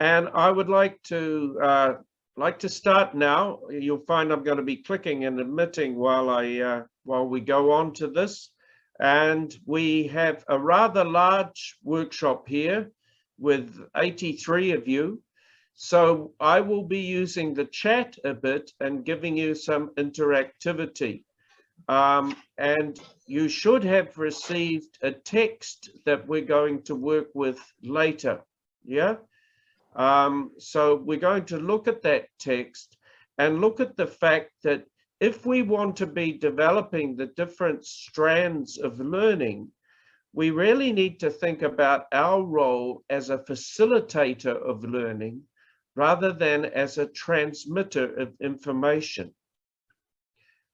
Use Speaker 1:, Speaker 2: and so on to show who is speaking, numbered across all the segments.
Speaker 1: And I would like to start now. You'll find I'm going to be clicking and admitting while we go on to this. And we have a rather large workshop here with 83 of you. So I will be using the chat a bit and giving you some interactivity. And you should have received a text that we're going to work with later. Yeah. So we're going to look at that text and look at the fact that if we want to be developing the different strands of learning, we really need to think about our role as a facilitator of learning rather than as a transmitter of information.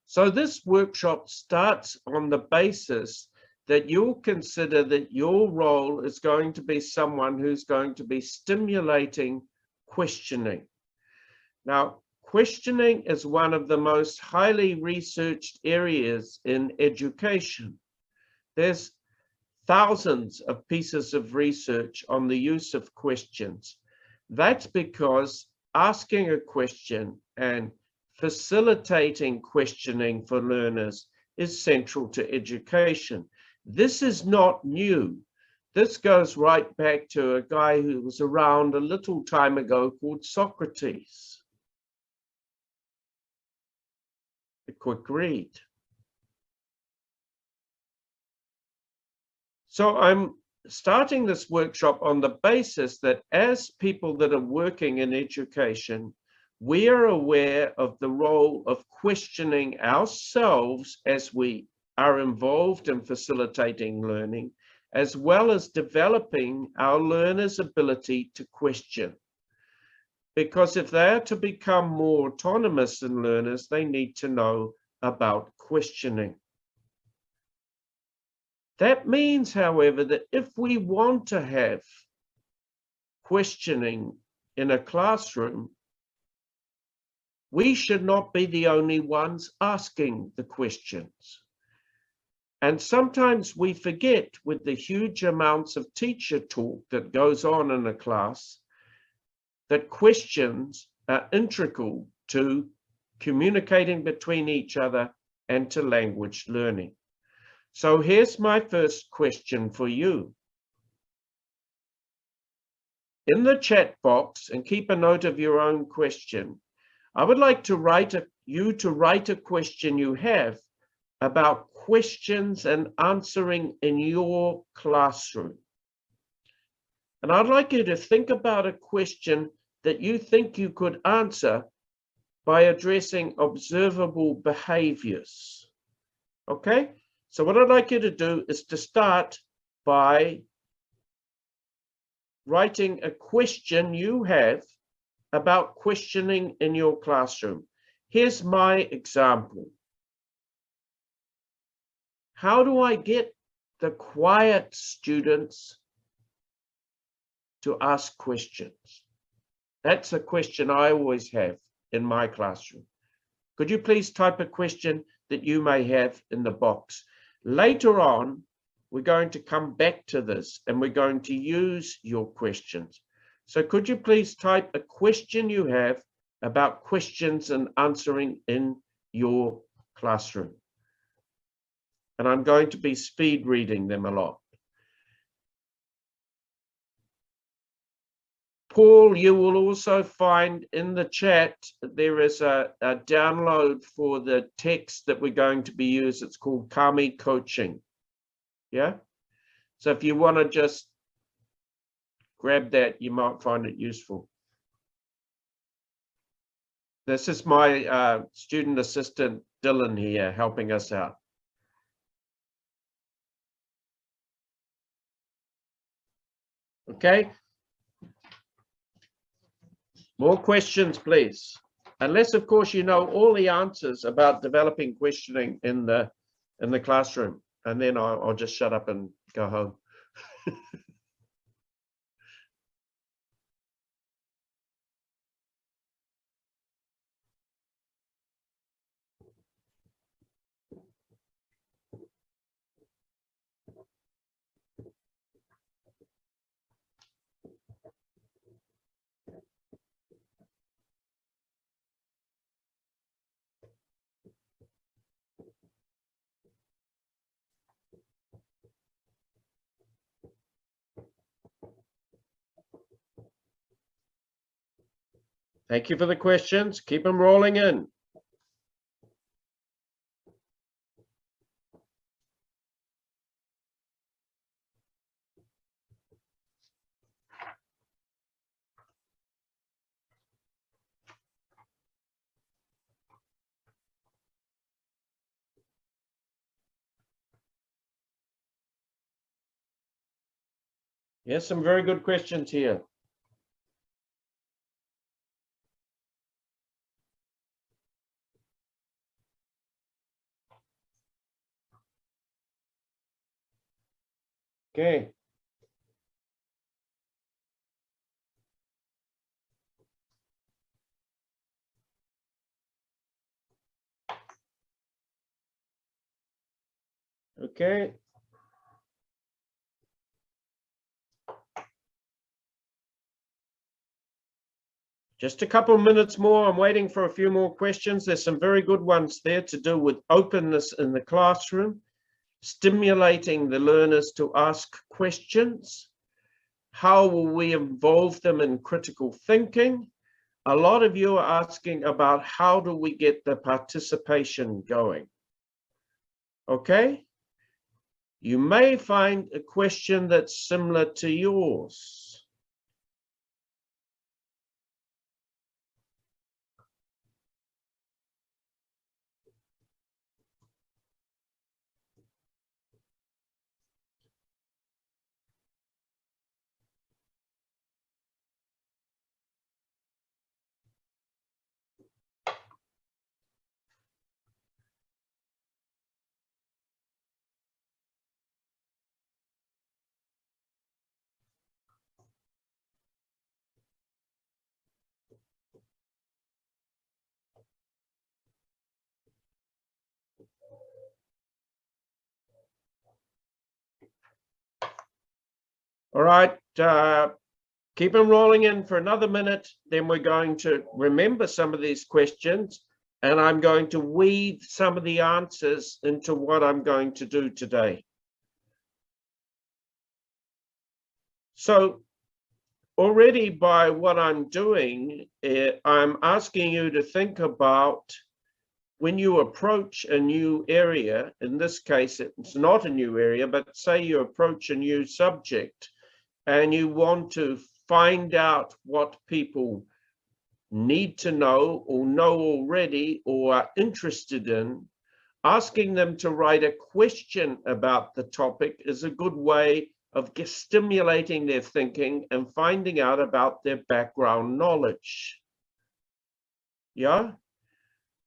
Speaker 1: So this workshop starts on the basis that you'll consider that your role is going to be someone who's going to be stimulating questioning. Now, questioning is one of the most highly researched areas in education. There's thousands of pieces of research on the use of questions. That's because asking a question and facilitating questioning for learners is central to education. This is not new. This goes right back to a guy who was around a little time ago called Socrates. A quick read. So I'm starting this workshop on the basis that as people that are working in education, we are aware of the role of questioning ourselves as we are involved in facilitating learning, as well as developing our learners' ability to question. Because if they are to become more autonomous in learners, they need to know about questioning. That means, however, that if we want to have questioning in a classroom, we should not be the only ones asking the questions. And sometimes we forget, with the huge amounts of teacher talk that goes on in a class, that questions are integral to communicating between each other and to language learning. So here's my first question for you. In the chat box, and keep a note of your own question, I would like to write a question you have about questions and answering in your classroom. And I'd like you to think about a question that you think you could answer by addressing observable behaviors. Okay? So what I'd like you to do is to start by writing a question you have about questioning in your classroom. Here's my example. How do I get the quiet students to ask questions? That's a question I always have in my classroom. Could you please type a question that you may have in the box? Later on, we're going to come back to this and we're going to use your questions. So could you please type a question you have about questions and answering in your classroom? And I'm going to be speed reading them a lot. Paul, you will also find in the chat, there is a download for the text that we're going to be using. It's called Kami Coaching. Yeah. So if you want to just grab that, you might find it useful. This is my student assistant, Dylan, here helping us out. Okay. More questions, please. Unless, of course, you know all the answers about developing questioning in the classroom, and then I'll just shut up and go home. Thank you for the questions. Keep them rolling in. Yes, some very good questions here. Okay. Okay. Just a couple of minutes more. I'm waiting for a few more questions. There's some very good ones there to do with openness in the classroom, stimulating the learners to ask questions. How will we involve them in critical thinking? A lot of you are asking about how do we get the participation going? Okay. You may find a question that's similar to yours. All right, keep them rolling in for another minute. Then we're going to remember some of these questions, and I'm going to weave some of the answers into what I'm going to do today. So already by what I'm doing, I'm asking you to think about when you approach a new area. In this case, it's not a new area, but say you approach a new subject and you want to find out what people need to know or know already or are interested in, asking them to write a question about the topic is a good way of stimulating their thinking and finding out about their background knowledge. Yeah?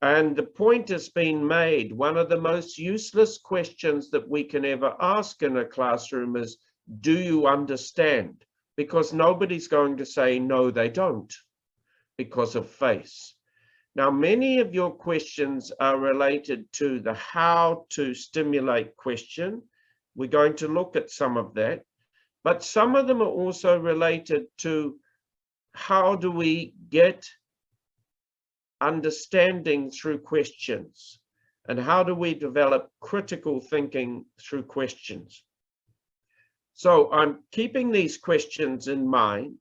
Speaker 1: And the point has been made. One of the most useless questions that we can ever ask in a classroom is, do you understand? Because nobody's going to say, no, they don't, because of face. Now, many of your questions are related to the how to stimulate question. We're going to look at some of that, but some of them are also related to how do we get understanding through questions, and how do we develop critical thinking through questions. So I'm keeping these questions in mind,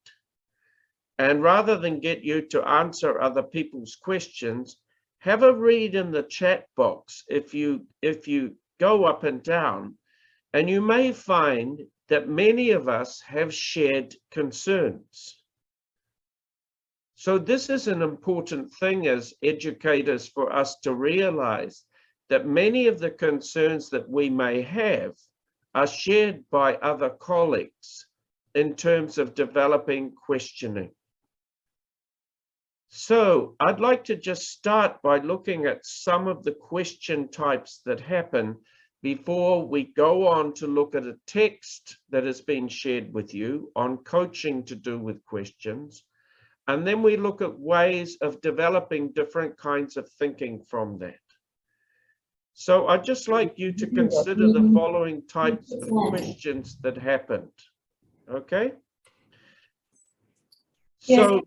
Speaker 1: and rather than get you to answer other people's questions, have a read in the chat box if you go up and down, and you may find that many of us have shared concerns. So this is an important thing as educators for us to realize that many of the concerns that we may have are shared by other colleagues in terms of developing questioning. So I'd like to just start by looking at some of the question types that happen before we go on to look at a text that has been shared with you on coaching to do with questions. And then we look at ways of developing different kinds of thinking from that. So I'd just like you to consider the following types of questions that happened. Okay? So,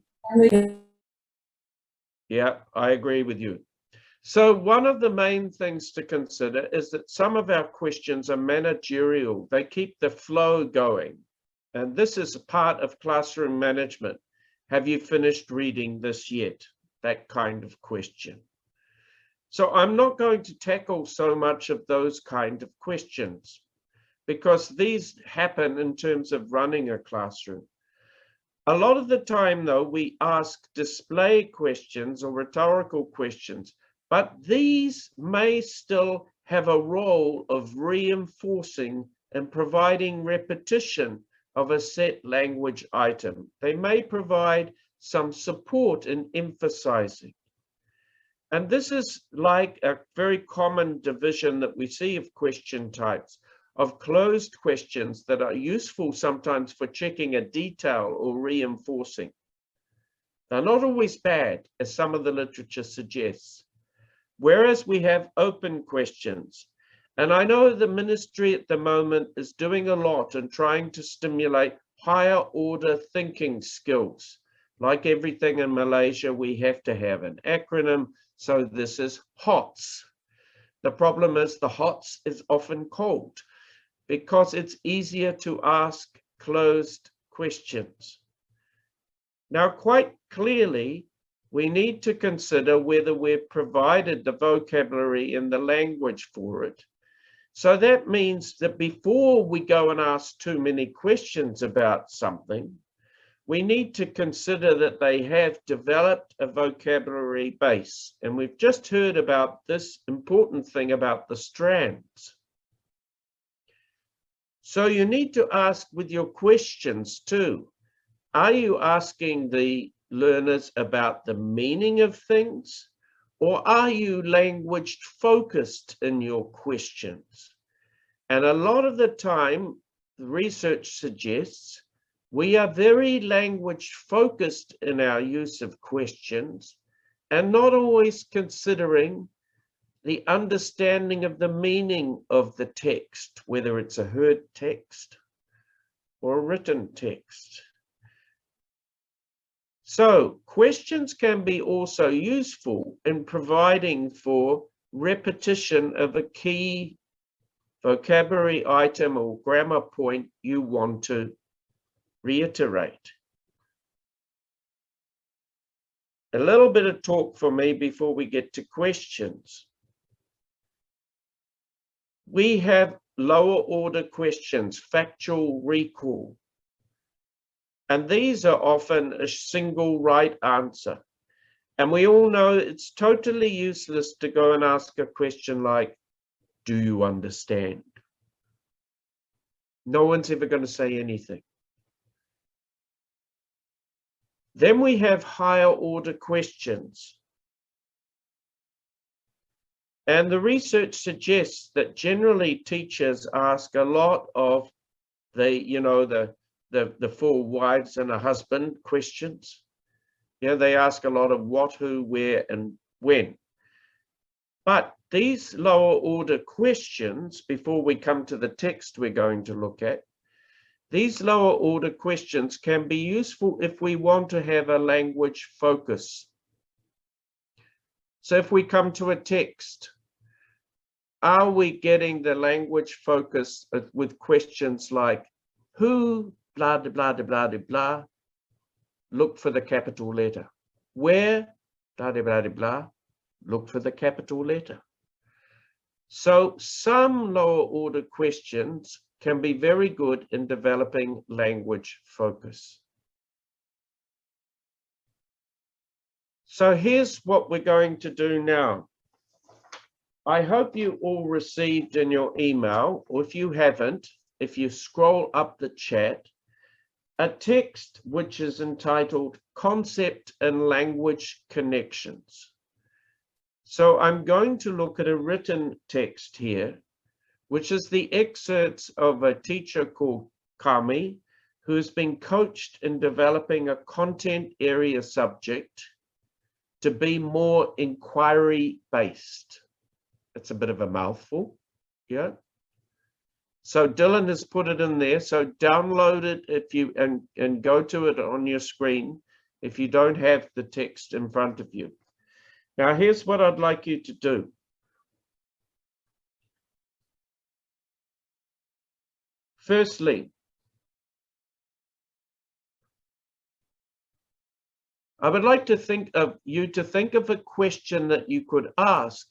Speaker 1: yeah, I agree with you. So one of the main things to consider is that some of our questions are managerial. They keep the flow going. And this is a part of classroom management. Have you finished reading this yet? That kind of question. So I'm not going to tackle so much of those kind of questions because these happen in terms of running a classroom. A lot of the time, though, we ask display questions or rhetorical questions, but these may still have a role of reinforcing and providing repetition of a set language item. They may provide some support in emphasizing. And this is like a very common division that we see of question types, of closed questions that are useful sometimes for checking a detail or reinforcing. They're not always bad, as some of the literature suggests. Whereas we have open questions. And I know the ministry at the moment is doing a lot in trying to stimulate higher order thinking skills. Like everything in Malaysia, we have to have an acronym. So this is HOTS. The problem is the HOTS is often cold because it's easier to ask closed questions. Now, quite clearly, we need to consider whether we've provided the vocabulary and the language for it. So that means that before we go and ask too many questions about something, we need to consider that they have developed a vocabulary base. And we've just heard about this important thing about the strands. So you need to ask with your questions too. Are you asking the learners about the meaning of things, or are you language focused in your questions? And a lot of the time, the research suggests we are very language focused in our use of questions and not always considering the understanding of the meaning of the text, whether it's a heard text or a written text. So questions can be also useful in providing for repetition of a key vocabulary item or grammar point you want to reiterate. A little bit of talk for me before we get to questions. We have lower order questions, factual recall. And these are often a single right answer. And we all know it's totally useless to go and ask a question like, do you understand? No one's ever going to say anything. Then we have higher order questions. And the research suggests that generally teachers ask a lot of the four wives and a husband questions. They ask a lot of what, who, where, and when. But these lower order questions, before we come to the text we're going to look at, these lower order questions can be useful if we want to have a language focus. So if we come to a text, are we getting the language focus with questions like, who, blah, blah, blah, blah, blah, blah, look for the capital letter. Where, blah, blah, blah, blah, look for the capital letter. So some lower order questions can be very good in developing language focus. So here's what we're going to do now. I hope you all received in your email, or if you haven't, if you scroll up the chat, a text which is entitled Concept and Language Connections. So I'm going to look at a written text here, which is the excerpts of a teacher called Kami, who has been coached in developing a content area subject to be more inquiry-based. It's a bit of a mouthful, yeah. So Dylan has put it in there. So download it if you and go to it on your screen if you don't have the text in front of you. Now here's what I'd like you to do. Firstly, I would like to think of a question that you could ask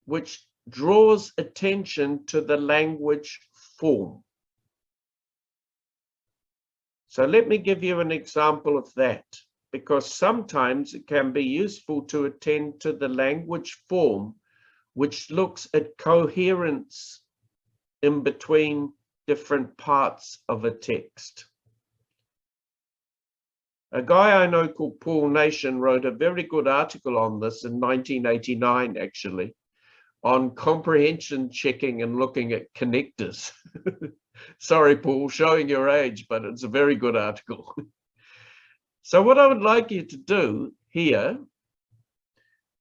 Speaker 1: which draws attention to the language form. So let me give you an example of that, because sometimes it can be useful to attend to the language form, which looks at coherence in between different parts of a text. A guy I know called Paul Nation wrote a very good article on this in 1989, actually, on comprehension checking and looking at connectors. Sorry, Paul, showing your age, but it's a very good article. So what I would like you to do here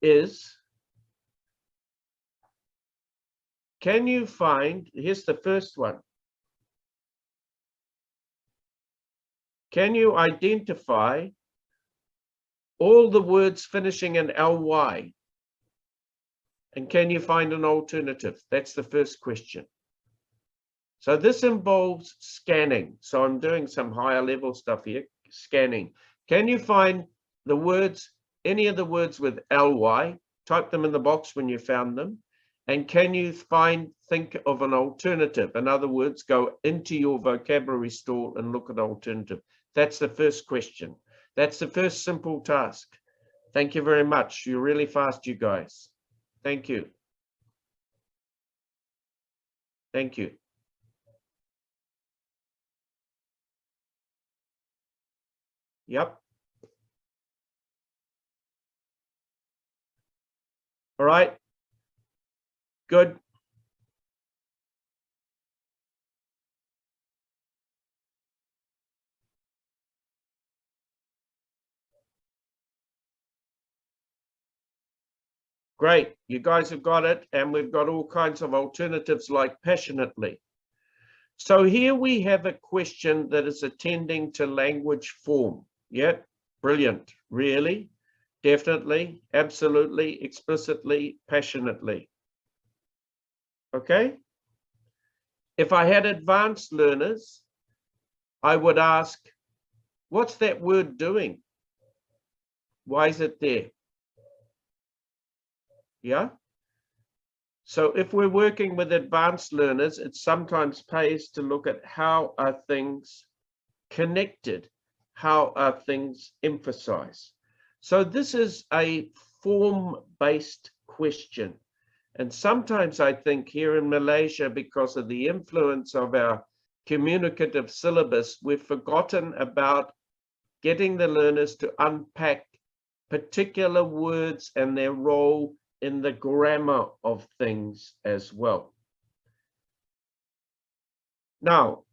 Speaker 1: is, can you find, here's the first one. Can you identify all the words finishing in ly? And can you find an alternative? That's the first question. So this involves scanning. So I'm doing some higher level stuff here, scanning. Can you find the words, any of the words with ly? Type them in the box when you found them. And can you think of an alternative? In other words, go into your vocabulary store and look at alternative. That's the first question. That's the first simple task. Thank you very much. You're really fast, you guys. Thank you. Thank you. Yep. All right. Good. Great. You guys have got it. And we've got all kinds of alternatives like passionately. So here we have a question that is attending to language form. Yep. Brilliant. Really? Definitely. Absolutely. Explicitly. Passionately. Okay. If I had advanced learners, I would ask, what's that word doing? Why is it there? Yeah. So if we're working with advanced learners, it sometimes pays to look at how are things connected? How are things emphasized? So this is a form-based question. And sometimes I think here in Malaysia, because of the influence of our communicative syllabus, we've forgotten about getting the learners to unpack particular words and their role in the grammar of things as well. Now,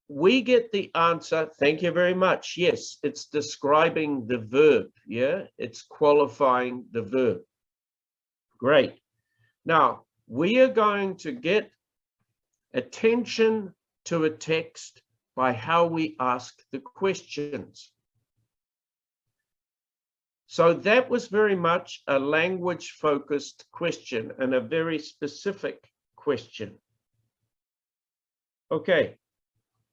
Speaker 1: we get the answer, thank you very much. Yes, it's describing the verb, yeah? It's qualifying the verb. Great. Now, we are going to get attention to a text by how we ask the questions. So that was very much a language-focused question and a very specific question. Okay,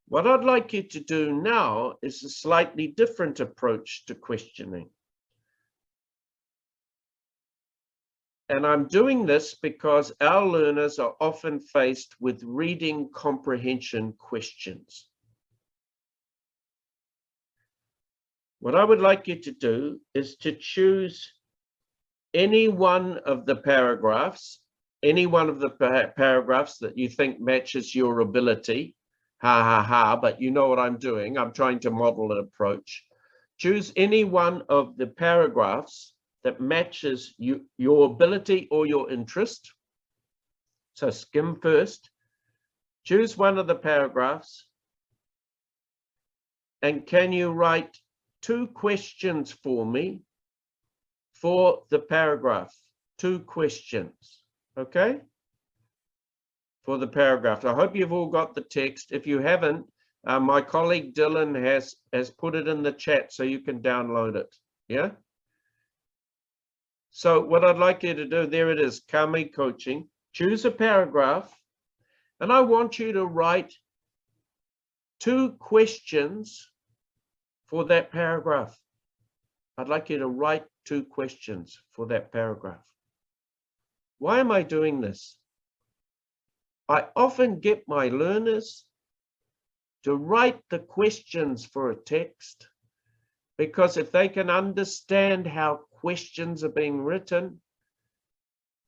Speaker 1: what I'd like you to do now is a slightly different approach to questioning. And I'm doing this because our learners are often faced with reading comprehension questions. What I would like you to do is to choose any one of the paragraphs, that you think matches your ability. Ha, ha, ha, but you know what I'm doing. I'm trying to model an approach. Choose any one of the paragraphs that matches your ability or your interest. So skim first. Choose one of the paragraphs. And can you write 2 questions for me for the paragraph? 2 questions, okay? For the paragraph. I hope you've all got the text. If you haven't, my colleague Dylan has put it in the chat so you can download it, yeah? So what I'd like you to do, there it is, Kami Coaching. Choose a paragraph, and I want you to write 2 questions for that paragraph. I'd like you to write 2 questions for that paragraph. Why am I doing this? I often get my learners to write the questions for a text, because if they can understand how questions are being written,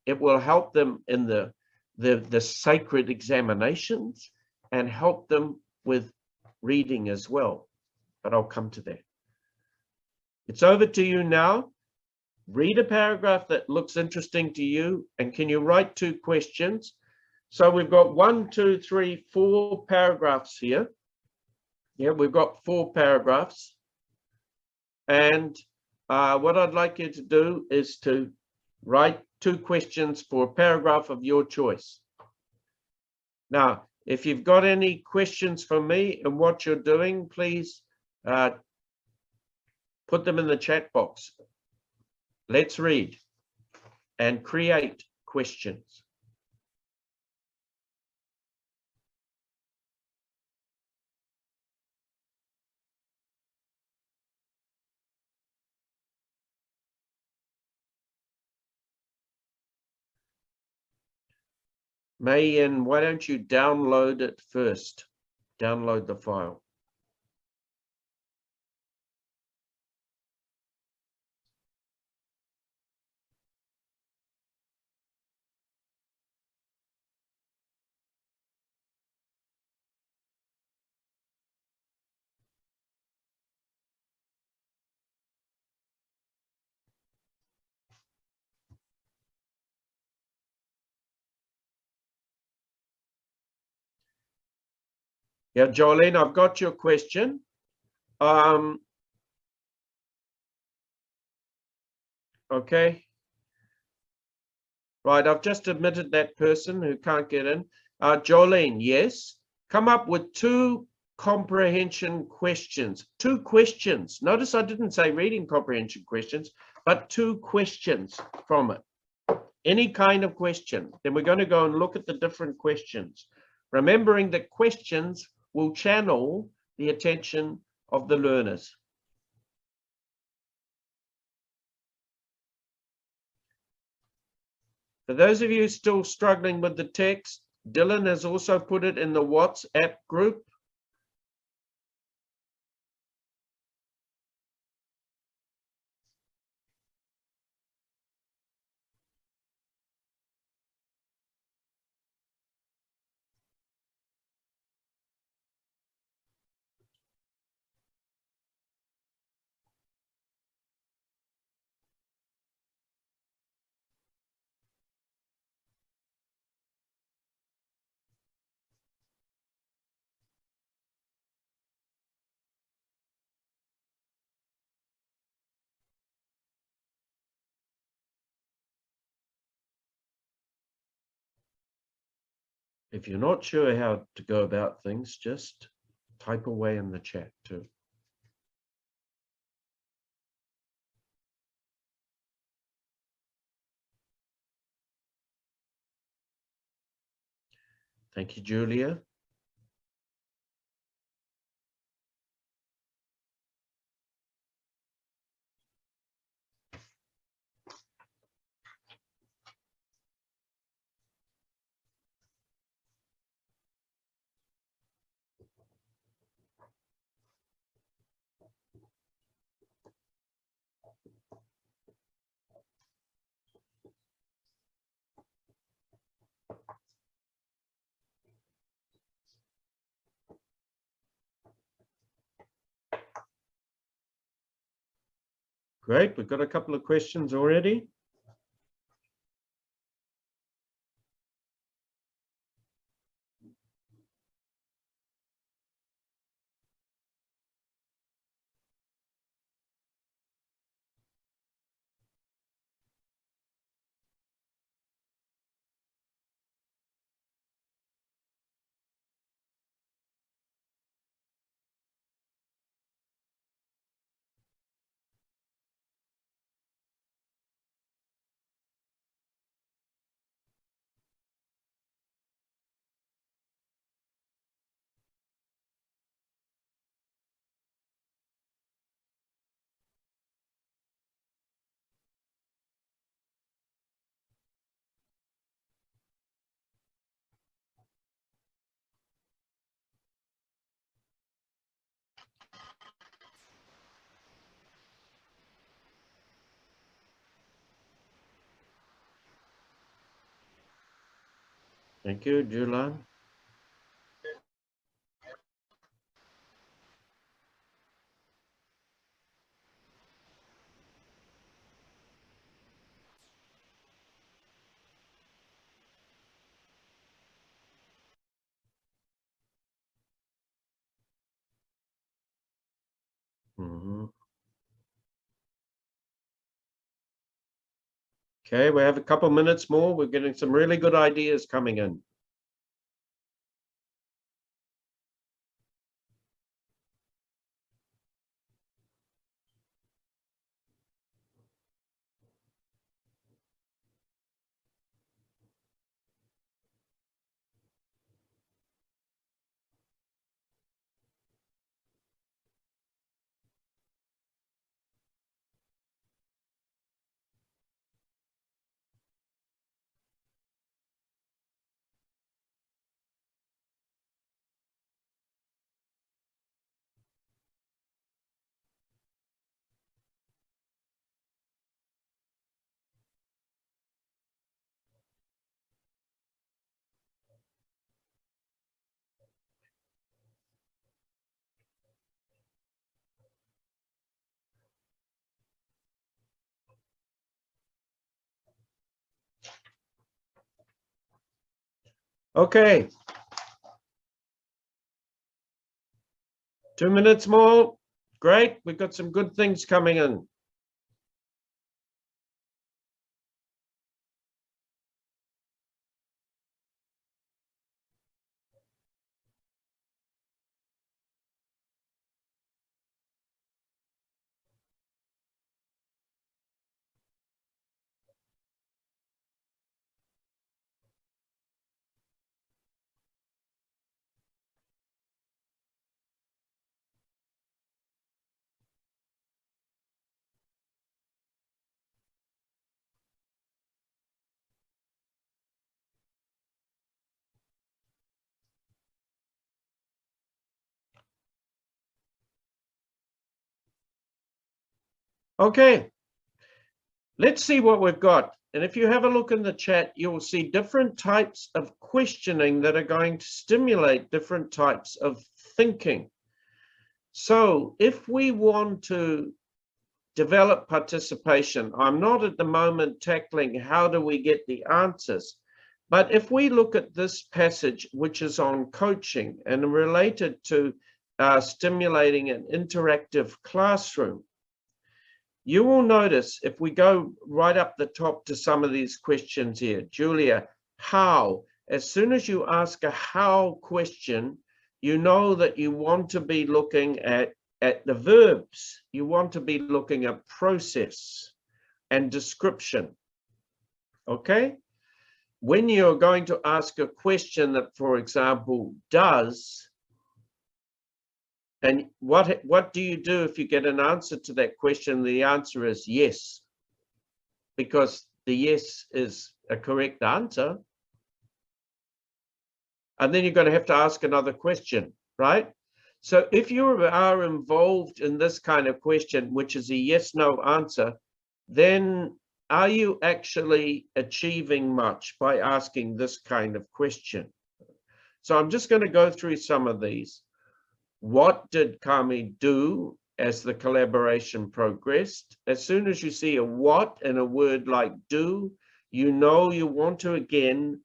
Speaker 1: it will help them in the sacred examinations and help them with reading as well. But I'll come to that. It's over to you now. Read a paragraph that looks interesting to you, and can you write 2 questions? So we've got 1, 2, 3, 4 paragraphs here. Yeah, we've got 4 paragraphs. And what I'd like you to do is to write 2 questions for a paragraph of your choice. Now, if you've got any questions for me and what you're doing, please put them in the chat box. Let's read and create questions. Mayan, why don't you download it first? Download the file. Yeah, Jolene, I've got your question. Okay. Right, I've just admitted that person who can't get in. Jolene, yes. Come up with 2 comprehension questions. 2 questions. Notice I didn't say reading comprehension questions, but 2 questions from it. Any kind of question. Then we're going to go and look at the different questions, remembering that questions will channel the attention of the learners. For those of you still struggling with the text, Dylan has also put it in the WhatsApp group. If you're not sure how to go about things, just type away in the chat too. Thank you, Julia. Great, we've got a couple of questions already. Thank you, Julan. Okay, we have a couple minutes more. We're getting some really good ideas coming in. Okay, 2 minutes more. Great, we've got some good things coming in. Okay, let's see what we've got. And if you have a look in the chat, you'll see different types of questioning that are going to stimulate different types of thinking. So if we want to develop participation, I'm not at the moment tackling how do we get the answers, but if we look at this passage, which is on coaching and related to stimulating an interactive classroom, you will notice if we go right up the top to some of these questions here, Julia, how? As soon as you ask a how question, you know that you want to be looking at the verbs. You want to be looking at process and description. Okay? When you're going to ask a question that, for example, does, and what do you do if you get an answer to that question? The answer is yes, because the yes is a correct answer. And then you're going to have to ask another question, right? So if you are involved in this kind of question, which is a yes/no answer, then are you actually achieving much by asking this kind of question? So I'm just going to go through some of these. What did Kami do as the collaboration progressed? As soon as you see a what in a word like do, you know you want to again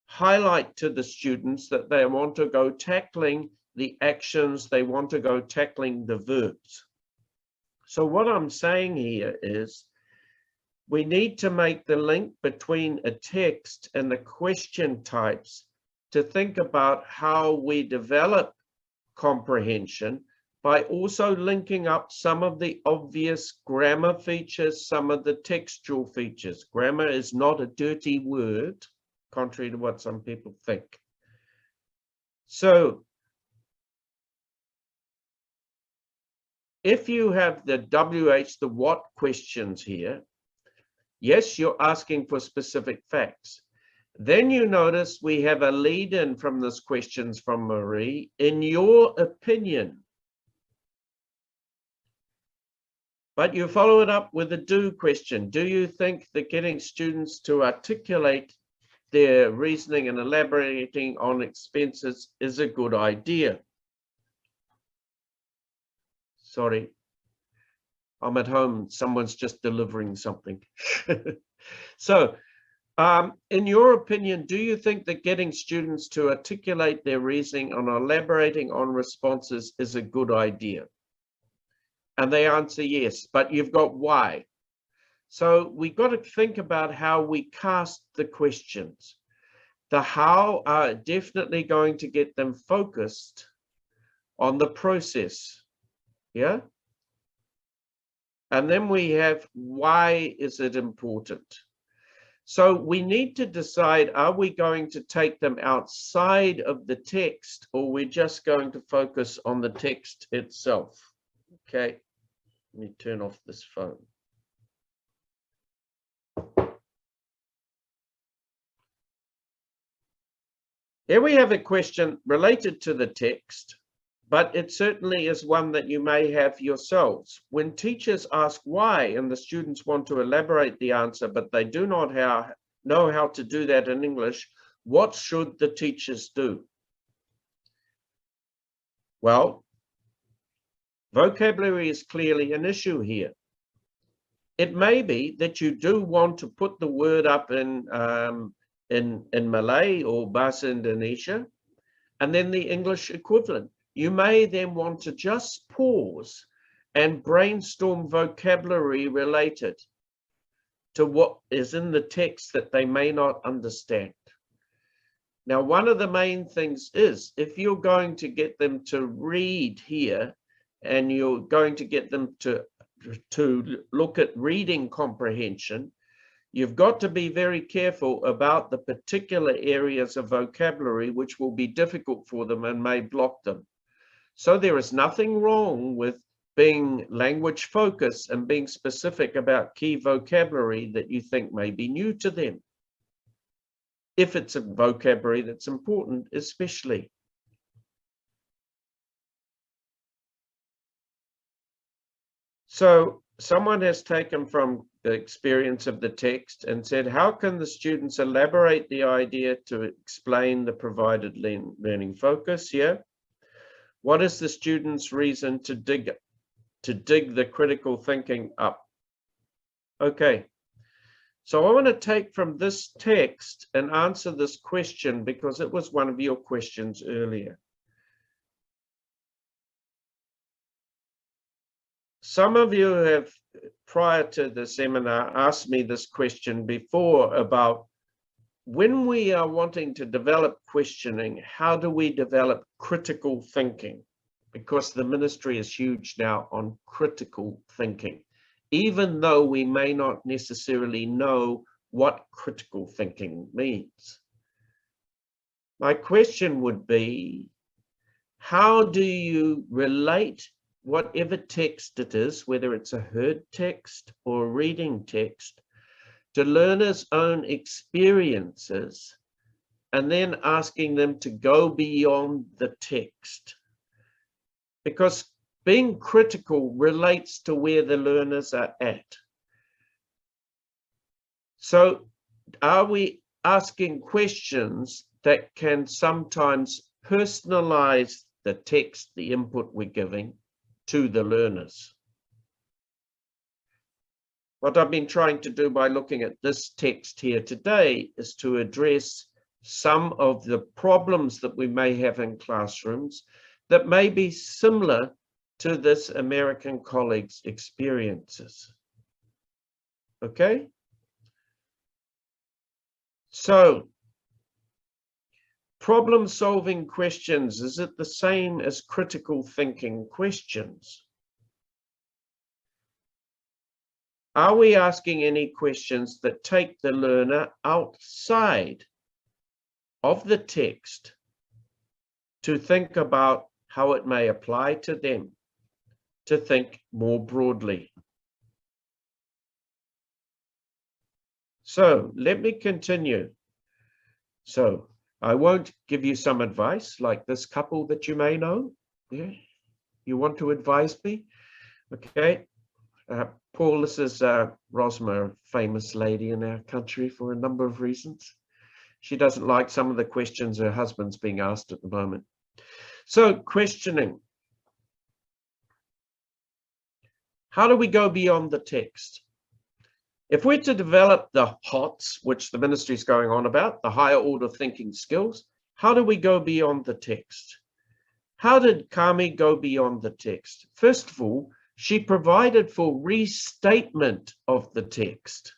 Speaker 1: highlight to the students that they want to go tackling the actions, they want to go tackling the verbs. So what I'm saying here is we need to make the link between a text and the question types to think about how we develop comprehension by also linking up some of the obvious grammar features, some of the textual features. Grammar is not a dirty word, contrary to what some people think. So if you have the WH, the what questions here, yes, you're asking for specific facts. Then you notice we have a lead in from this questions from Marie. In your opinion, but you follow it up with a do question. Do you think that getting students to articulate their reasoning and elaborating on expenses is a good idea. Sorry, I'm at home. Someone's just delivering something. So, in your opinion, do you think that getting students to articulate their reasoning and elaborating on responses is a good idea? And they answer yes, but you've got why. So we've got to think about how we cast the questions. The how are definitely going to get them focused on the process. Yeah. And then we have why is it important? So we need to decide, are we going to take them outside of the text, or we're just going to focus on the text itself? Okay, let me turn off this phone. Here we have a question related to the text, but it certainly is one that you may have yourselves. When teachers ask why and the students want to elaborate the answer, but they do not know how to do that in English, what should the teachers do? Well, vocabulary is clearly an issue here. It may be that you do want to put the word up in Malay or Bahasa Indonesia, and then the English equivalent. You may then want to just pause and brainstorm vocabulary related to what is in the text that they may not understand. Now, one of the main things is, if you're going to get them to read here, and you're going to get them to look at reading comprehension, you've got to be very careful about the particular areas of vocabulary which will be difficult for them and may block them. So there is nothing wrong with being language focused and being specific about key vocabulary that you think may be new to them, if it's a vocabulary that's important, especially. So someone has taken from the experience of the text and said, how can the students elaborate the idea to explain the provided learning focus here? What is the student's reason to dig the critical thinking up? Okay, so I want to take from this text and answer this question because it was one of your questions earlier. Some of you have, prior to the seminar, asked me this question before about when we are wanting to develop questioning, how do we develop critical thinking? Because the ministry is huge now on critical thinking, even though we may not necessarily know what critical thinking means. My question would be, how do you relate whatever text it is, whether it's a heard text or reading text, to learners' own experiences, and then asking them to go beyond the text? Because being critical relates to where the learners are at. So are we asking questions that can sometimes personalize the text, the input we're giving, to the learners? What I've been trying to do by looking at this text here today is to address some of the problems that we may have in classrooms that may be similar to this American colleague's experiences. Okay? So, problem-solving questions, is it the same as critical thinking questions? Are we asking any questions that take the learner outside of the text to think about how it may apply to them, to think more broadly? So let me continue. So I won't give you some advice like this couple that you may know. Yeah, you want to advise me? Okay. Paul, this is Rosmer, a famous lady in our country for a number of reasons. She doesn't like some of the questions her husband's being asked at the moment. So questioning. How do we go beyond the text? If we're to develop the HOTS, which the ministry is going on about, the higher order thinking skills, how do we go beyond the text? How did Kami go beyond the text? First of all, she provided for restatement of the text.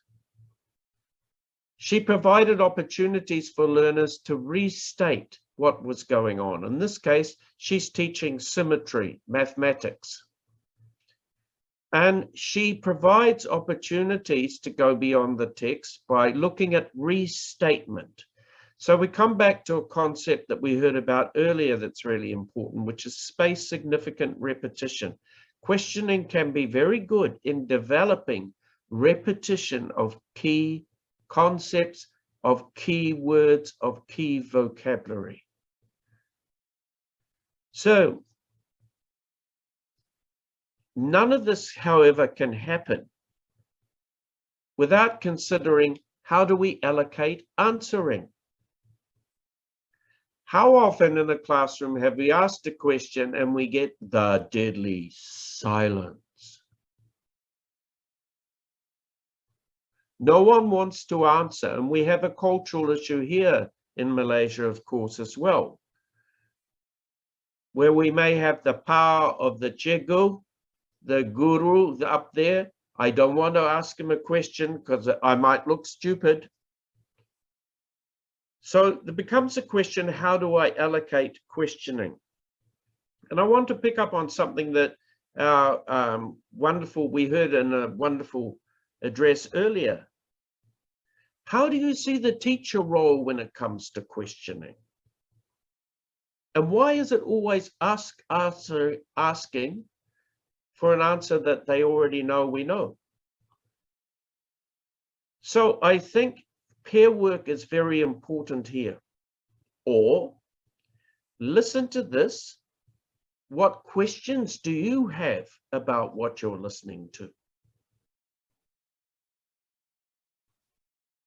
Speaker 1: She provided opportunities for learners to restate what was going on. In this case, she's teaching symmetry, mathematics. And she provides opportunities to go beyond the text by looking at restatement. So we come back to a concept that we heard about earlier that's really important, which is space-significant repetition. Questioning can be very good in developing repetition of key concepts, of key words, of key vocabulary. So none of this, however, can happen without considering how do we allocate answering. How often in a classroom have we asked a question and we get the deadly silence? No one wants to answer, and we have a cultural issue here in Malaysia, of course, as well, where we may have the power of the cikgu, the guru up there. I don't want to ask him a question because I might look stupid. So there becomes a question, how do I allocate questioning? And I want to pick up on something that we heard in a wonderful address earlier. How do you see the teacher role when it comes to questioning? And why is it always asking for an answer that they already know we know? So I think pair work is very important here. Or listen to this. What questions do you have about what you're listening to?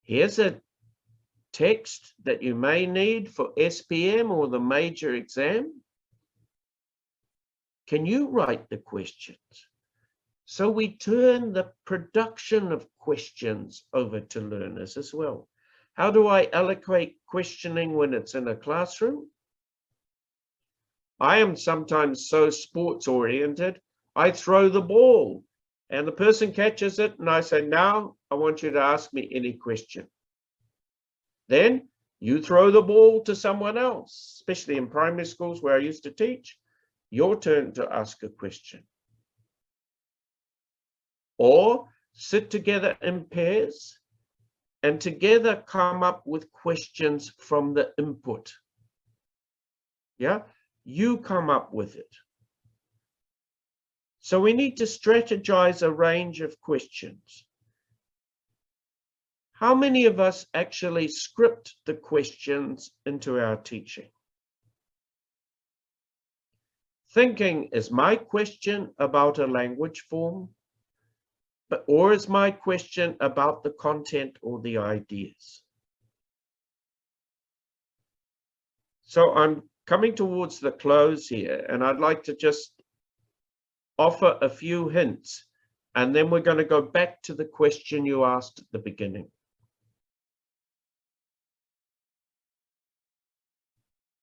Speaker 1: Here's a text that you may need for SPM or the major exam. Can you write the questions? So we turn the production of questions over to learners as well. How do I allocate questioning when it's in a classroom? I am sometimes so sports oriented, I throw the ball and the person catches it and I say, now I want you to ask me any question. Then you throw the ball to someone else, especially in primary schools where I used to teach. Your turn to ask a question. Or sit together in pairs and together come up with questions from the input. Yeah, you come up with it. So we need to strategize a range of questions. How many of us actually script the questions into our teaching? Thinking, is my question about a language form? Or is my question about the content or the ideas? So I'm coming towards the close here, and I'd like to just offer a few hints, and then we're going to go back to the question you asked at the beginning.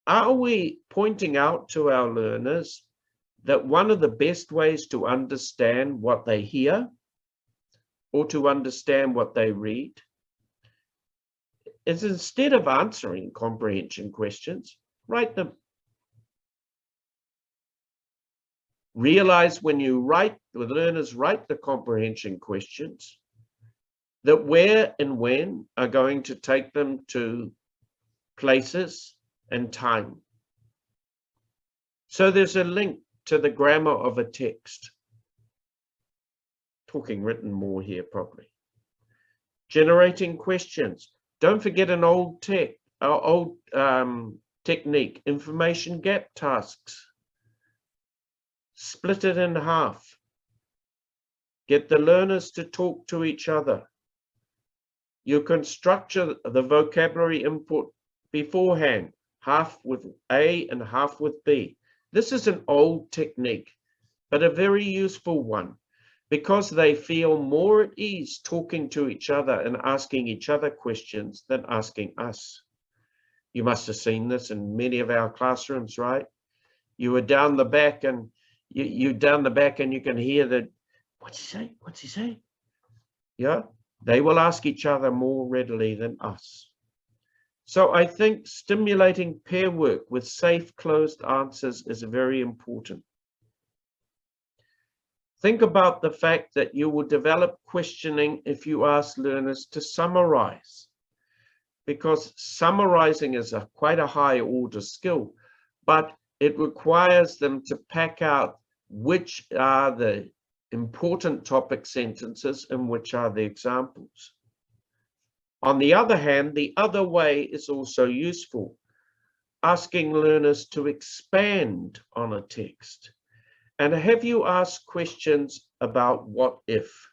Speaker 1: Are we pointing out to our learners that one of the best ways to understand what they hear or to understand what they read is, instead of answering comprehension questions, write them? Realize when you write, the learners write the comprehension questions, that where and when are going to take them to places and time. So there's a link to the grammar of a text. Talking written more here probably. Generating questions. Don't forget an old technique, information gap tasks. Split it in half. Get the learners to talk to each other. You can structure the vocabulary input beforehand, half with A and half with B. This is an old technique, but a very useful one, because they feel more at ease talking to each other and asking each other questions than asking us. You must have seen this in many of our classrooms, right? You were down the back and you down the back and you can hear that, what's he say? What's he say? Yeah, they will ask each other more readily than us. So I think stimulating pair work with safe closed answers is very important. Think about the fact that you will develop questioning if you ask learners to summarize, because summarizing is quite a high order skill, but it requires them to pack out which are the important topic sentences and which are the examples. On the other hand, the other way is also useful, asking learners to expand on a text. And have you asked questions about what if?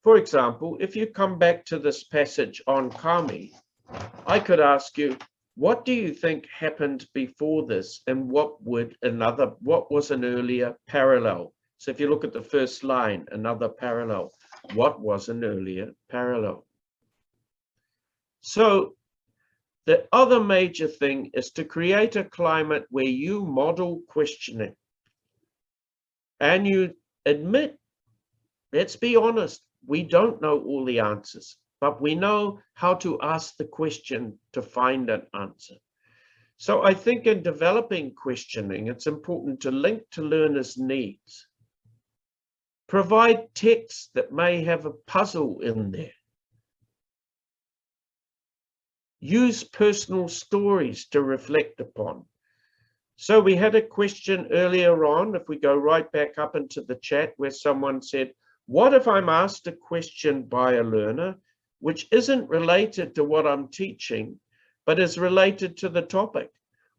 Speaker 1: For example, if you come back to this passage on Kami, I could ask you, what do you think happened before this, and what was an earlier parallel? So if you look at the first line, another parallel, what was an earlier parallel? So the other major thing is to create a climate where you model questioning. And you admit, let's be honest, we don't know all the answers, but we know how to ask the question to find an answer. So I think in developing questioning, it's important to link to learners' needs. Provide texts that may have a puzzle in there. Use personal stories to reflect upon. So we had a question earlier on, if we go right back up into the chat, where someone said, what if I'm asked a question by a learner which isn't related to what I'm teaching, but is related to the topic?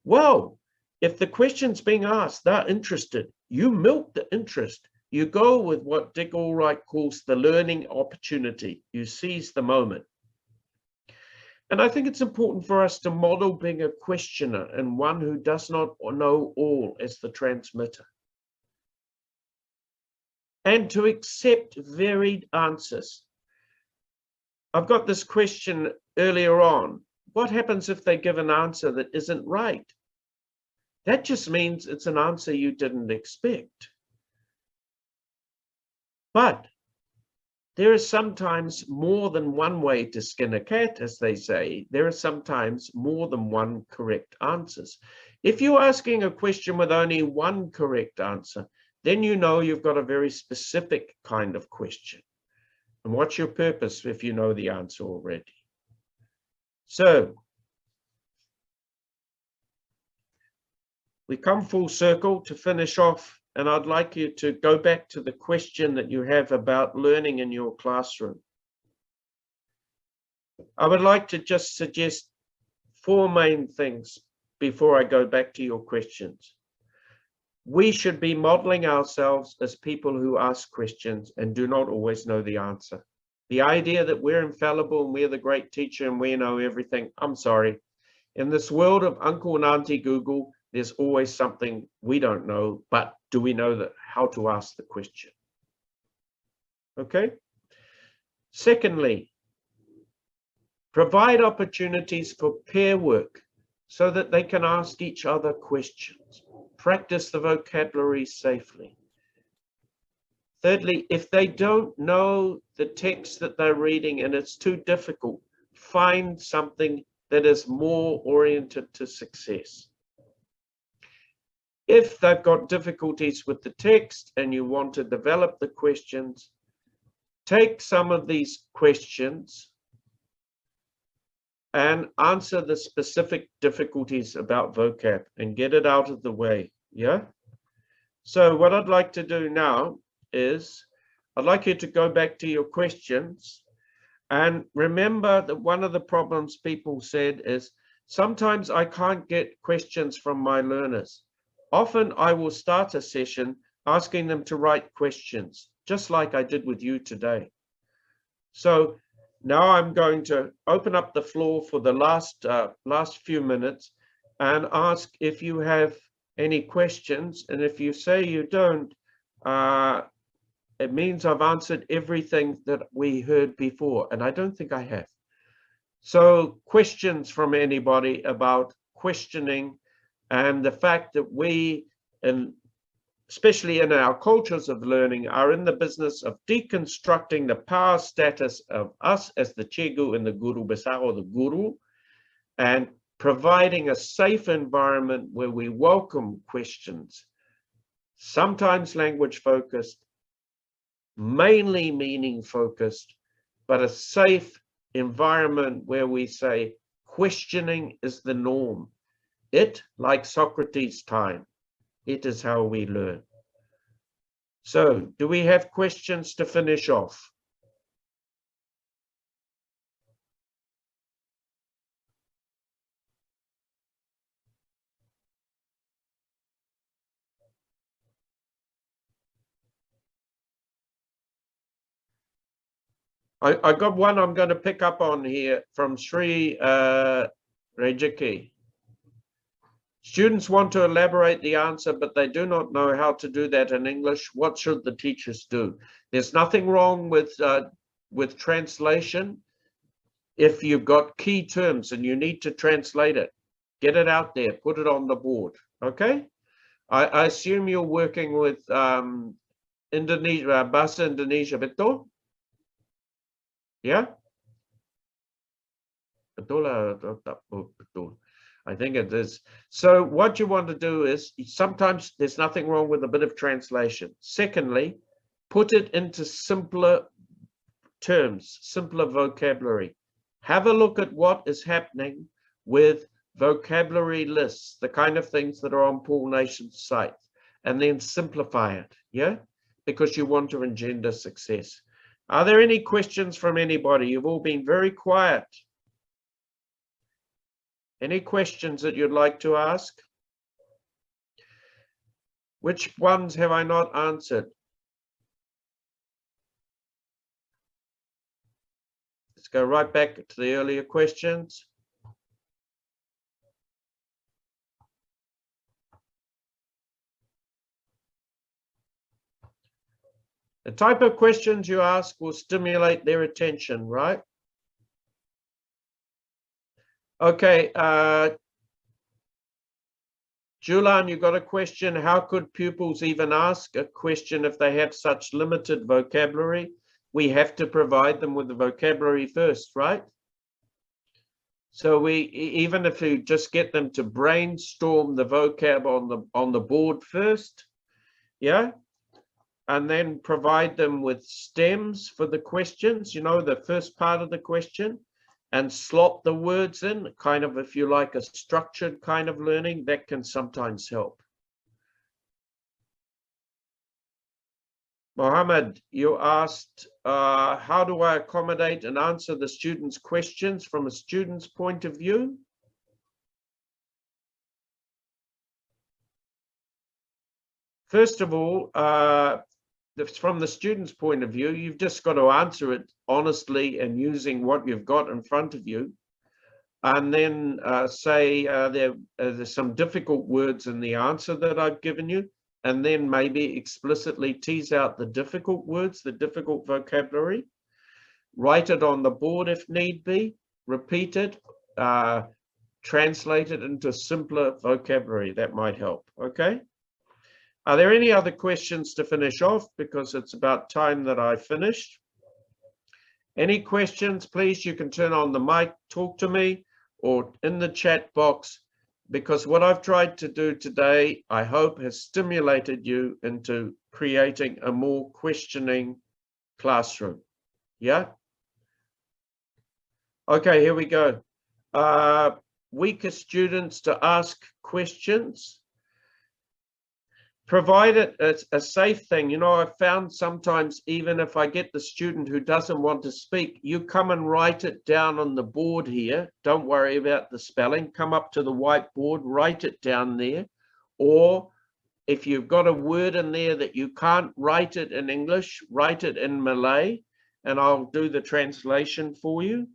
Speaker 1: Well, if the question's being asked, they're interested, you milk the interest. You go with what Dick Allwright calls the learning opportunity. You seize the moment. And I think it's important for us to model being a questioner and one who does not know all as the transmitter. And to accept varied answers. I've got this question earlier on. What happens if they give an answer that isn't right? That just means it's an answer you didn't expect. But there is sometimes more than one way to skin a cat, as they say. There are sometimes more than one correct answers. If you're asking a question with only one correct answer, then you know you've got a very specific kind of question. And what's your purpose if you know the answer already? So we come full circle to finish off. And I'd like you to go back to the question that you have about learning in your classroom. I would like to just suggest 4 main things before I go back to your questions. We should be modeling ourselves as people who ask questions and do not always know the answer. The idea that we're infallible and we're the great teacher and we know everything, I'm sorry. In this world of Uncle and Auntie Google, there's always something we don't know, but do we know how to ask the question? Okay. Secondly, provide opportunities for pair work so that they can ask each other questions. Practice the vocabulary safely. Thirdly, if they don't know the text that they're reading and it's too difficult, find something that is more oriented to success. If they've got difficulties with the text and you want to develop the questions, take some of these questions and answer the specific difficulties about vocab and get it out of the way. Yeah. So what I'd like to do now is I'd like you to go back to your questions and remember that one of the problems people said is sometimes I can't get questions from my learners. Often I will start a session asking them to write questions, just like I did with you today. So Now I'm going to open up the floor for the last few minutes and ask if you have any questions. And if you say you don't, it means I've answered everything that we heard before, and I don't think I have. So questions from anybody about questioning and the fact that we, and especially in our cultures of learning, are in the business of deconstructing the power status of us as the Cegu and the Guru Besar, or the Guru, and providing a safe environment where we welcome questions, sometimes language focused, mainly meaning focused, but a safe environment where we say questioning is the norm. It, like Socrates' time, it is how we learn. So, do we have questions to finish off? I got one I'm going to pick up on here from Sri Rejaki. Students want to elaborate the answer, but they do not know how to do that in English. What should the teachers do? There's nothing wrong with translation. If you've got key terms and you need to translate it, get it out there, put it on the board. Okay? I assume you're working with Indonesia, Bahasa Indonesia, betul? Yeah? Betul. I think it is. So what you want to do is, sometimes there's nothing wrong with a bit of translation. Secondly, put it into simpler terms, simpler vocabulary. Have a look at what is happening with vocabulary lists, the kind of things that are on Paul Nation's site, and then simplify it, yeah? Because you want to engender success. Are there any questions from anybody? You've all been very quiet. Any questions that you'd like to ask? Which ones have I not answered? Let's go right back to the earlier questions. The type of questions you ask will stimulate their attention, right? Okay, Julian, you got a question. How could pupils even ask a question if they have such limited vocabulary? We have to provide them with the vocabulary first, right? So even if you just get them to brainstorm the vocab on the board first, yeah, and then provide them with stems for the questions, you know, the first part of the question, and slot the words in, kind of, if you like, a structured kind of learning, that can sometimes help. Mohammed, you asked, how do I accommodate and answer the students' questions from a student's point of view? First of all, from the student's point of view, you've just got to answer it honestly and using what you've got in front of you. And then say there's some difficult words in the answer that I've given you, and then maybe explicitly tease out the difficult words, the difficult vocabulary. Write it on the board if need be, repeat it, translate it into simpler vocabulary. That might help, okay? Are there any other questions to finish off? Because it's about time that I finished. Any questions, please? You can turn on the mic, talk to me, or in the chat box, because what I've tried to do today, I hope, has stimulated you into creating a more questioning classroom. Yeah? Okay, here we go. Weaker students to ask questions. Provide it as a safe thing. You know, I've found sometimes, even if I get the student who doesn't want to speak, you come and write it down on the board here. Don't worry about the spelling. Come up to the whiteboard, write it down there. Or if you've got a word in there that you can't write it in English, write it in Malay. and I'll do the translation for you.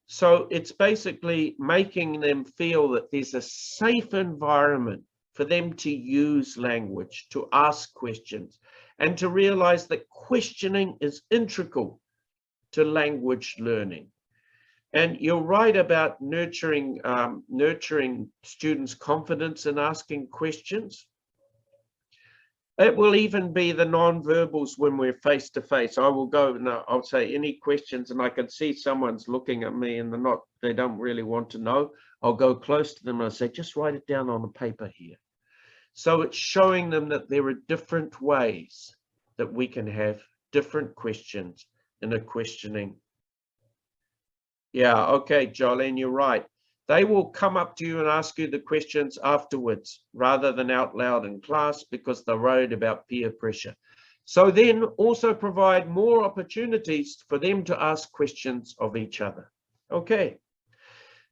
Speaker 1: So it's basically making them feel that there's a safe environment for them to use language, to ask questions, and to realize that questioning is integral to language learning. And you're right about nurturing students' confidence in asking questions. It will even be the non-verbals when we're face to face. I will go and I'll say any questions, and I can see someone's looking at me and they don't really want to know. I'll go close to them and I'll say, just write it down on a paper here. So it's showing them that there are different ways that we can have different questions in a questioning. Yeah, okay, Jolene, you're right. They will come up to you and ask you the questions afterwards rather than out loud in class because they're worried about peer pressure. So then also provide more opportunities for them to ask questions of each other. Okay.